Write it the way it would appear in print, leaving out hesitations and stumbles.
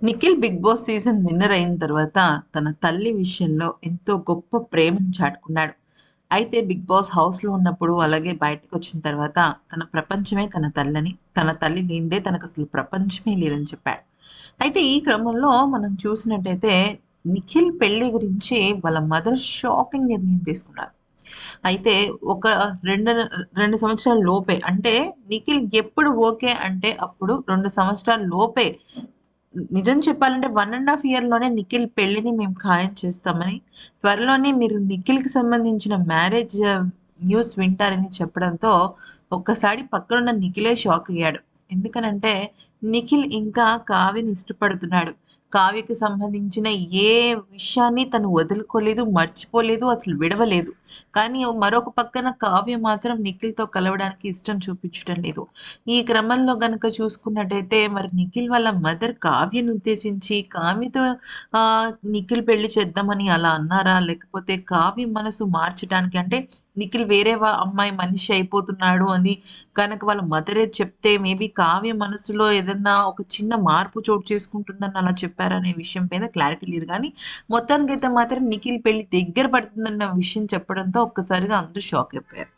Nikhil Bigg Boss season winner అయిన తర్వాత తన తల్లి విషయంలో ఎంతో గొప్ప ప్రేమను చాటుకున్నాడు. అయితే బిగ్ బాస్ హౌస్‌లో ఉన్నప్పుడు అలాగే బయటకొచ్చిన తర్వాత తన ప్రపంచమే తన తల్లని, తన తల్లి లేనిదే తనకసలు ప్రపంచమే లేదని చెప్పాడు. అయితే ఈ క్రమంలో మనం చూసినట్టయితే నిఖిల్ పెళ్లి గురించి వాళ్ళ మదర్ షాకింగ్ నిర్ణయం తీసుకున్నారు. అయితే ఒక 2 2 సంవత్సరాల లోపే అంటే నిఖిల్ ఎప్పుడు ఓకే అంటే అప్పుడు 2 సంవత్సరాల లోపే నిజం చెప్పాలంటే 1 ½ ఇయర్‌లోనే నిఖిల్ పెళ్ళిని మేము ఖాయం చేస్తామని, త్వరలోనే మీరు నిఖిల్‌కి సంబంధించిన మ్యారేజ్ న్యూస్ వింటారని చెప్పడంతో, ఒక్కసారి పక్కనున్న నిఖిలే షాక్ అయ్యాడు. ఎందుకనంటే, నిఖిల్ ఇంకా కావ్యని ఇష్టపడుతున్నాడు. కావ్యకి సంబంధించిన ఏ విషయాన్ని తను వదులుకోలేదు, మర్చిపోలేదు, అసలు విడవలేదు. కానీ మరొక పక్కన కావ్య మాత్రం నిఖిల్‌తో కలవడానికి ఇష్టం చూపించటం లేదు. ఈ క్రమంలో గనక చూసుకున్నట్టయితే మరి నిఖిల్ వాళ్ళ మదర్ కావ్యను ఉద్దేశించి కావ్యతో నిఖిల్ పెళ్లి చేద్దామని అలా అన్నారా? లేకపోతే కావ్య మనసు మార్చటానికి అంటే నిఖిల్ వేరే అమ్మాయి మనిషి అయిపోతున్నాడు అని గనక వాళ్ళ మదరే చెప్తే మేబీ కావ్య మనసులో ఏదన్నా ఒక చిన్న మార్పు చోటు చేసుకుంటుందని అలా చెప్పారనే విషయం మీద క్లారిటీ లేదు గానీ, మొత్తానికైతే మాత్రం నిఖిల్ పెళ్లి దగ్గర పడుతుందన్న విషయం చెప్పడంతో ఒక్కసారిగా అందరూ షాక్ అయిపోయారు.